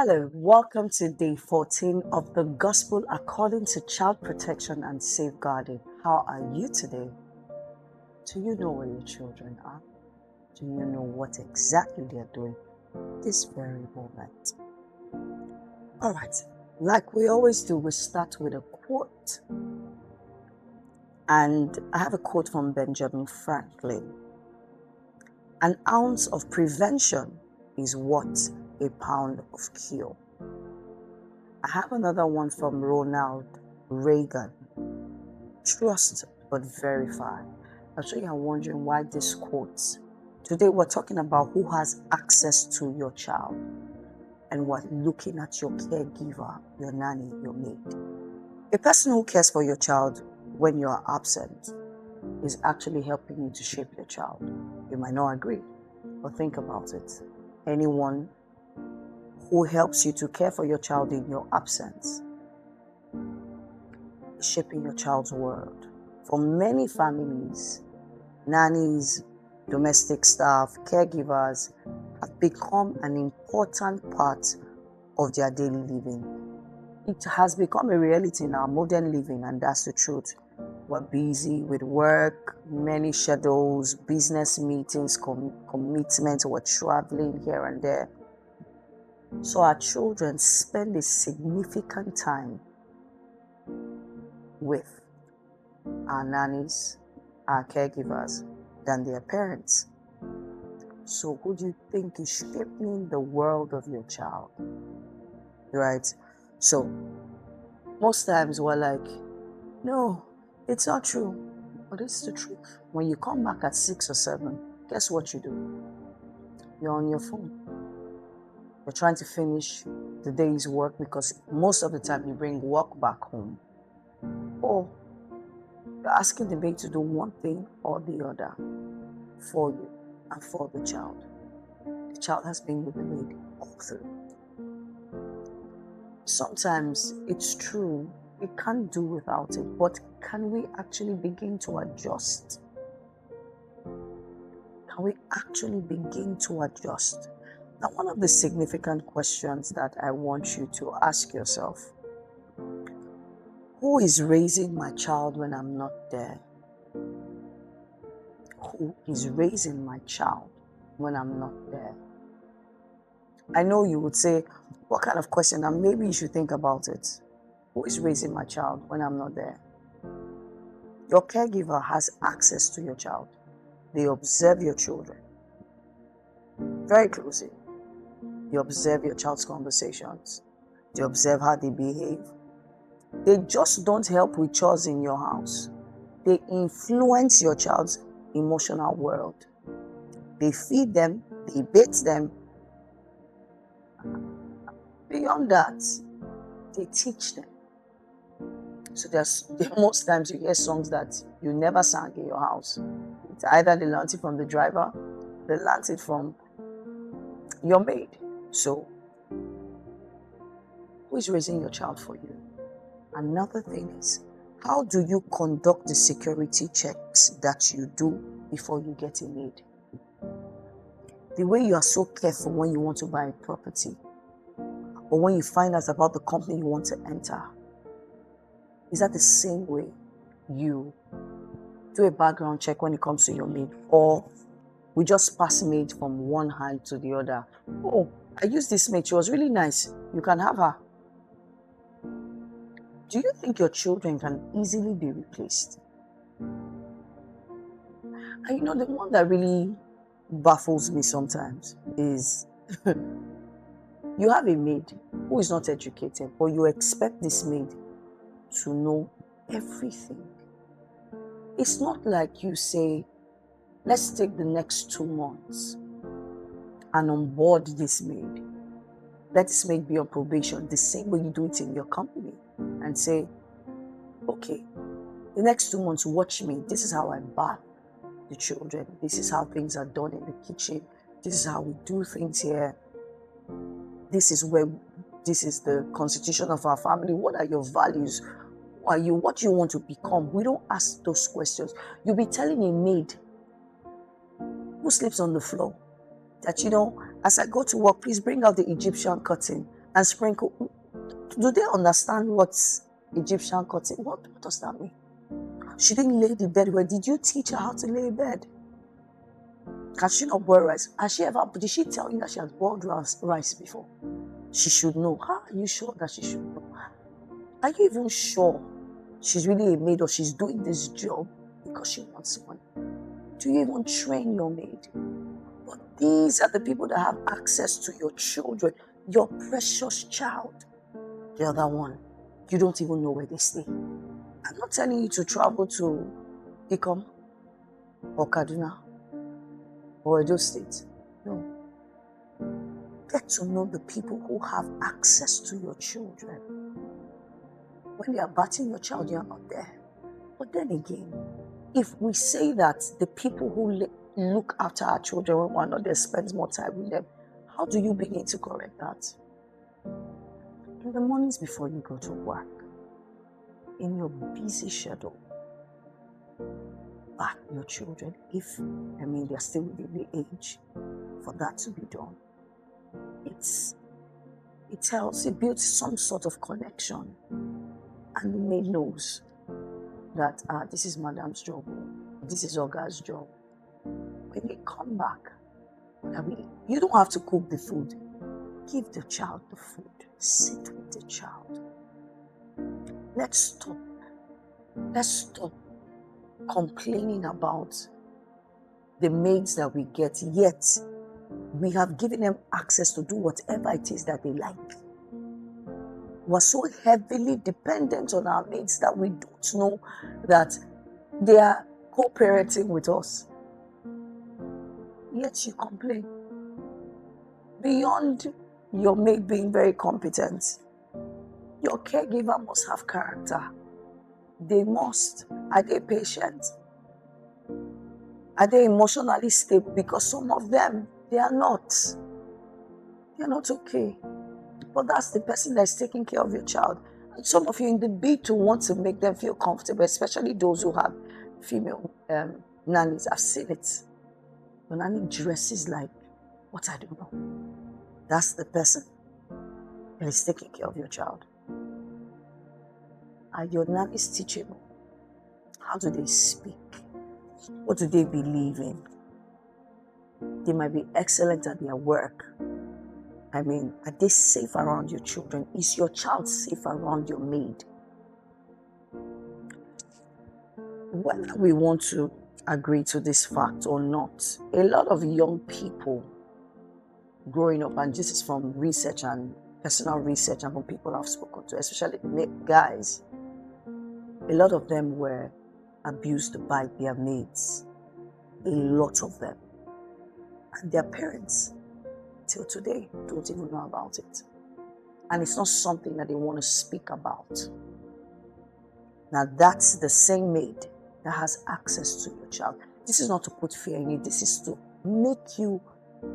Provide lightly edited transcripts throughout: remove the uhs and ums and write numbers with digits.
Hello, welcome to day 14 of the Gospel according to Child Protection and Safeguarding. How are you today? Do you know where your children are? Do you know what exactly they're doing this very moment? All right, like we always do, we start with a quote. And I have a quote from Benjamin Franklin. An ounce of prevention is worth a pound of cure. I have another one from Ronald Reagan. Trust but verify. I'm sure you're wondering why this quote. Today we're talking about who has access to your child, and we're looking at your caregiver, your nanny, your maid. A person who cares for your child when you are absent is actually helping you to shape your child. You might not agree, but think about it. Anyone who helps you to care for your child in your absence is shaping your child's world. For many families, nannies, domestic staff, caregivers have become an important part of their daily living. It has become a reality in our modern living, and that's the truth. We're busy with work, many schedules, business meetings, commitments, we're traveling here and there. So our children spend a significant time with our nannies, our caregivers, than their parents. So who do you think is shaping the world of your child? Right? So most times we're like, no, it's not true. But it's the truth. When you come back at 6 or 7, guess what you do? You're on your phone. You're trying to finish the day's work because most of the time you bring work back home. Or you're asking the maid to do one thing or the other for you and for the child. The child has been with the maid all through. Sometimes it's true, we can't do without it, but can we actually begin to adjust? Can we actually begin to adjust? Now, one of the significant questions that I want you to ask yourself: who is raising my child when I'm not there? Who is raising my child when I'm not there? I know you would say, what kind of question? And maybe you should think about it. Who is raising my child when I'm not there? Your caregiver has access to your child. They observe your children very closely. They observe your child's conversations. They observe how they behave. They just don't help with chores in your house. They influence your child's emotional world. They feed them, they bathe them. Beyond that, they teach them. So most times you hear songs that you never sang in your house. It's either they learned it from the driver, they learned it from your maid. So, who is raising your child for you? Another thing is, how do you conduct the security checks that you do before you get a maid? The way you are so careful when you want to buy a property, or when you find out about the company you want to enter, is that the same way you do a background check when it comes to your maid? Or we just pass maid from one hand to the other? Oh, I used this maid, she was really nice, you can have her. Do you think your children can easily be replaced? And the one that really baffles me sometimes is you have a maid who is not educated, but you expect this maid to know everything. It's not like you say, let's take the next 2 months and onboard this maid. Let this maid be on probation the same way you do it in your company, and say, okay, the next 2 months, watch me. This is how I bath the children. This is how things are done in the kitchen. This is how we do things here. This is the constitution of our family. What are your values? Who are you? What do you want to become? We don't ask those questions. You'll be telling a maid who sleeps on the floor that, as I go to work, please bring out the Egyptian curtain and sprinkle. Do they understand what Egyptian cotton? What does that mean? She didn't lay the bed well. Did you teach her how to lay a bed? Can she not boil rice? Did she tell you that she has boiled rice before? She should know. How are you sure that she should know? Are you even sure she's really a maid, or she's doing this job because she wants money? Do you even train your maid? But these are the people that have access to your children, your precious child. The other one, you don't even know where they stay. I'm not telling you to travel to Ikom or Kaduna or Edo State. No. Get to know the people who have access to your children. When they are batting your child, you are not there. But then again, if we say that the people who look after our children when we're not there spend more time with them, how do you begin to correct that? In the mornings before you go to work, in your busy schedule, back your children, if they're still within the age for that to be done. It builds some sort of connection, and the maid knows that this is Madam's job, this is Oga's job. When they come back, you don't have to cook the food. Give the child the food. Sit with the child. Let's stop complaining about the maids that we get, yet we have given them access to do whatever it is that they like. We're so heavily dependent on our maids that we don't know that they are co-parenting with us. Yet you complain. Beyond your maid being very competent, your caregiver must have character. They must. Are they patient? Are they emotionally stable? Because some of them, they are not. They're not okay. But that's the person that's taking care of your child. And some of you, in the bid to want to make them feel comfortable, especially those who have female nannies, I've seen it. The nanny dresses like what I don't know. That's the person that is taking care of your child. Are your nannies teachable? How do they speak? What do they believe in? They might be excellent at their work. Are they safe around your children? Is your child safe around your maid? Whether we want to agree to this fact or not, a lot of young people growing up, and this is from research and personal research and from people I've spoken to, especially guys, a lot of them were abused by their maids. A lot of them. And their parents, till today, don't even know about it. And it's not something that they want to speak about. Now, that's the same maid that has access to your child. This is not to put fear in you. This is to make you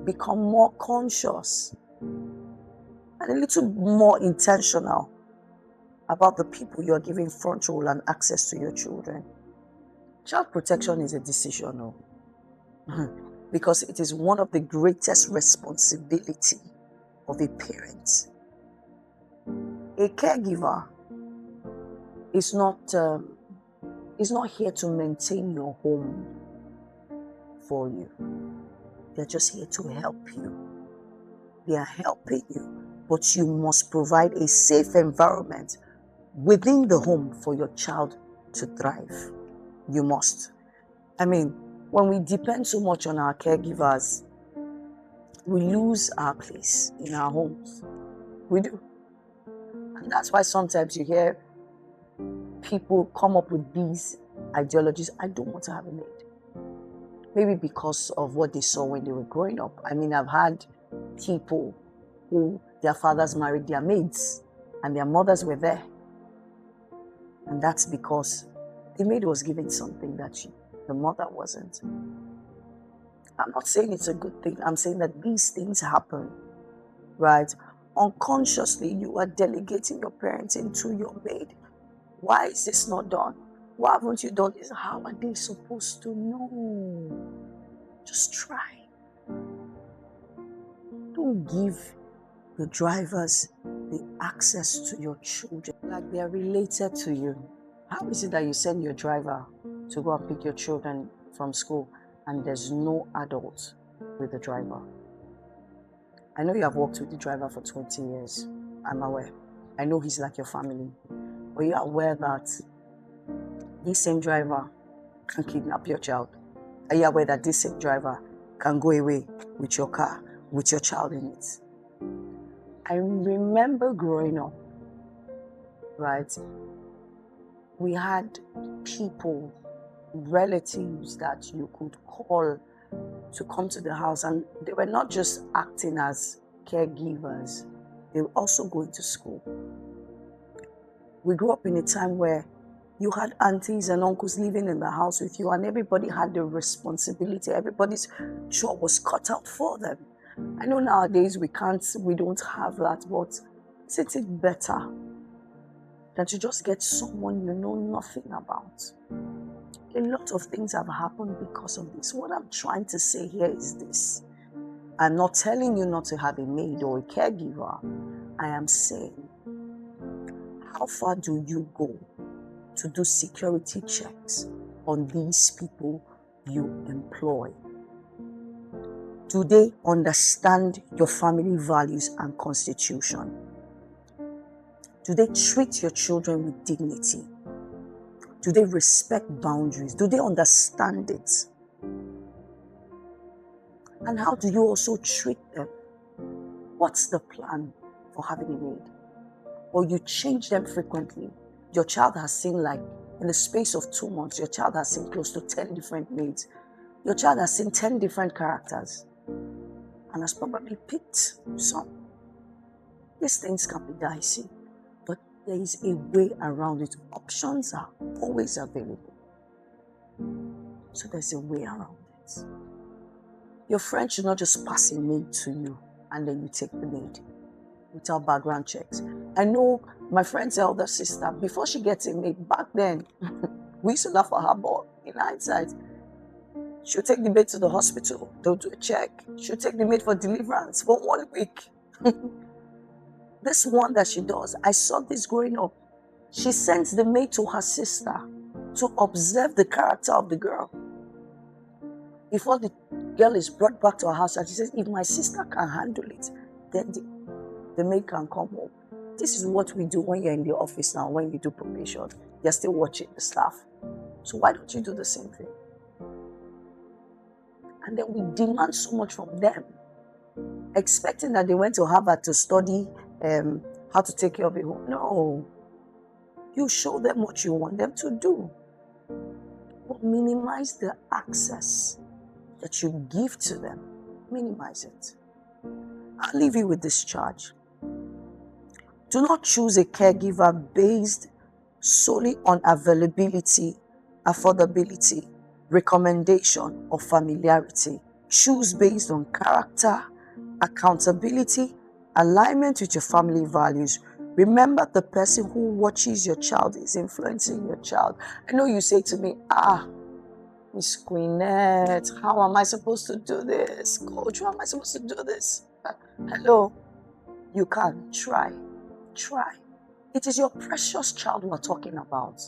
become more conscious and a little more intentional about the people you are giving front row and access to your children. Child protection is a decision, because it is one of the greatest responsibility of a parent. A caregiver is not here to maintain your home for you. They're just here to help you. They are helping you, but you must provide a safe environment within the home for your child to thrive. You must. When we depend so much on our caregivers, we lose our place in our homes. We do. And that's why sometimes you hear people come up with these ideologies. I don't want to have a maid. Maybe because of what they saw when they were growing up. I've had people who their fathers married their maids and their mothers were there. And that's because the maid was given something that the mother wasn't. I'm not saying it's a good thing. I'm saying that these things happen, right? Unconsciously, you are delegating your parenting to your maid. Why is this not done? Why haven't you done this? How are they supposed to know? Just try. Don't give the drivers the access to your children, like they are related to you. How is it that you send your driver to go and pick your children from school and there's no adult with the driver? I know you have worked with the driver for 20 years. I'm aware. I know he's like your family. But you're aware that this same driver can kidnap your child. Are you aware that this same driver can go away with your car, with your child in it? I remember growing up, right? We had people, relatives that you could call to come to the house, and they were not just acting as caregivers, they were also going to school. We grew up in a time where you had aunties and uncles living in the house with you, and everybody had the responsibility. Everybody's job was cut out for them. I know nowadays we don't have that, but isn't it better than to just get someone you know nothing about? A lot of things have happened because of this. What I'm trying to say here is this. I'm not telling you not to have a maid or a caregiver. I am saying, how far do you go to do security checks on these people you employ? Do they understand your family values and constitution? Do they treat your children with dignity? Do they respect boundaries? Do they understand it? And how do you also treat them? What's the plan for having a maid? Or you change them frequently. Your child has seen, like, in the space of 2 months, your child has seen close to 10 different maids. Your child has seen 10 different characters and has probably picked some. These things can be dicey, but there is a way around it. Options are always available. So there's a way around it. Your friend should not just pass a maid to you and then you take the maid without background checks. I know my friend's elder sister, before she gets a maid, back then, we used to laugh at her, but in hindsight, she'll take the maid to the hospital, they'll do a check. She'll take the maid for deliverance for 1 week. This one that she does, I saw this growing up. She sends the maid to her sister to observe the character of the girl. Before the girl is brought back to her house, and she says, if my sister can handle it, then the maid can come home. This is what we do when you're in the office now, when you do probation. You're still watching the staff. So why don't you do the same thing? And then we demand so much from them, expecting that they went to Harvard to study how to take care of a home. No. You show them what you want them to do. But minimize the access that you give to them. Minimize it. I'll leave you with this charge. Do not choose a caregiver based solely on availability, affordability, recommendation, or familiarity. Choose based on character, accountability, alignment with your family values. Remember, the person who watches your child is influencing your child. I know you say to me, Miss Queenette, how am I supposed to do this? Coach, how am I supposed to do this? Hello, you can try. Try. It is your precious child we're talking about.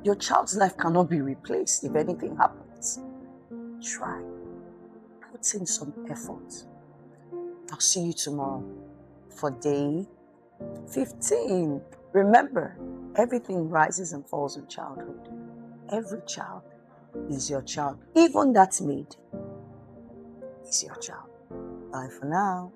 Your child's life cannot be replaced if anything happens. Try. Put in some effort. I'll see you tomorrow for day 15. Remember, everything rises and falls in childhood. Every child is your child. Even that maid is your child. Bye for now.